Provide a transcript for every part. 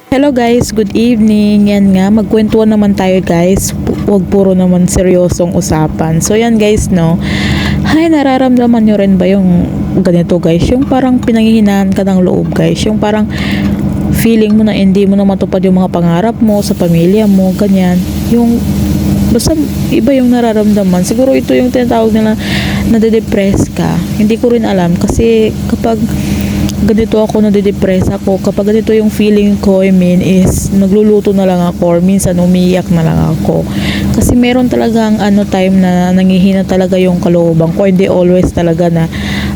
Hello guys, good evening. Yan nga, magkwentuhan naman tayo guys. Huwag puro naman seryosong usapan. So yan guys, no. Hay, nararamdaman nyo rin ba yung ganito guys? Yung parang pinanghihinaan ka ng loob guys. Yung parang feeling mo na hindi mo na matupad yung mga pangarap mo sa pamilya mo, ganyan. Yung basta iba yung nararamdaman. Siguro ito yung tinatawag nila nade-depress ka. Hindi ko rin alam kasi kapag ganito ako nade-depress ako, kapag ganito yung feeling ko, I mean is nagluluto na lang ako or minsan umiiyak na lang ako. Kasi meron talagang time na nangihina talaga yung kalooban ko. Hindi always talaga na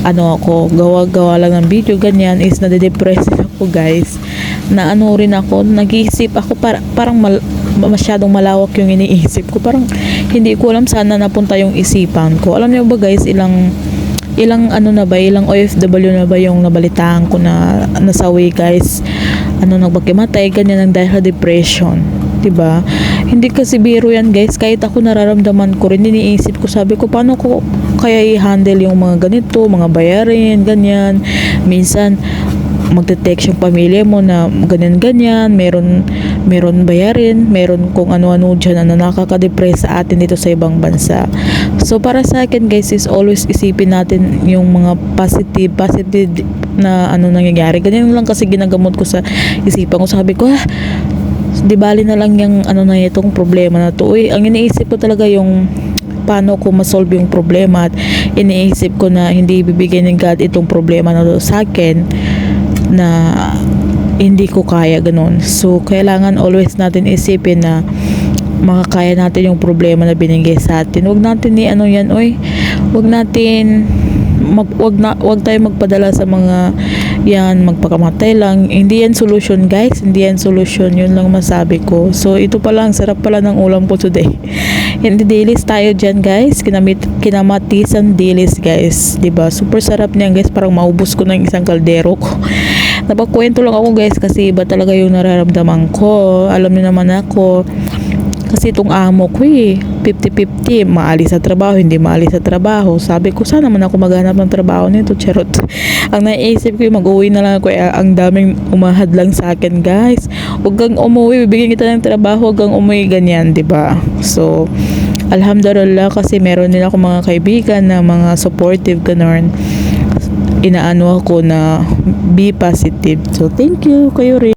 ako, gawa-gawa lang ng video, ganyan is nade-depress ako guys. Na rin ako, nag-iisip ako parang masyadong malawak yung iniisip ko. Parang hindi ko alam saan na napunta yung isipan ko. Alam niyo ba guys, ilang ilang OFW na ba yung nabalitaan ko na nasawi guys, nagbakimatay, ganyan ang dahil sa depression, 'di ba? Hindi kasi biro yan guys. Kahit ako nararamdaman ko rin, iniisip ko, sabi ko paano ko kaya i-handle yung mga ganito, mga bayarin, ganyan. Minsan magte-text yung pamilya mo na ganyan-ganyan, meron bayarin, meron kung ano-ano dyan na nakaka-depress sa atin dito sa ibang bansa. So para sa akin guys is always isipin natin yung mga positive na nangyayari. Ganyan lang kasi ginagamot ko sa isipan ko. Sabi ko, di bali na lang yung na itong problema na to. Ang iniisip ko talaga yung paano ko masolve yung problema, at iniisip ko na hindi ibibigay ng God itong problema na to sa akin na hindi ko kaya, ganun. So kailangan always natin isipin na makakaya natin yung problema na binigay sa atin. Huwag natin huwag natin wag tayo magpadala sa mga yan, magpakamatay lang. Hindi yan solution guys, hindi yan solution. Yun lang masabi ko. So ito pa lang, sarap pala ng ulam ko today. Hindi dilis tayo dyan guys, kinamatisan dilis guys, diba? Super sarap niyan guys, parang maubos ko ng isang kaldero ko. Napagkwento lang ako guys kasi iba talaga yung nararamdaman ko. Alam niyo naman ako, kasi itong amo ko 50-50, maalis sa trabaho, hindi maalis sa trabaho. Sabi ko, sana naman ako maghanap ng trabaho nito, charot. Ang naiisip ko mag-uwi na lang ako, ang daming umahad lang sa akin guys. Huwag kang umuwi, bibigyan kita ng trabaho, huwag kang umuwi, ganyan, diba? So alhamdulillah kasi meron din ako mga kaibigan na mga supportive, ganun. Inaano ako na be positive. So thank you kayo rin.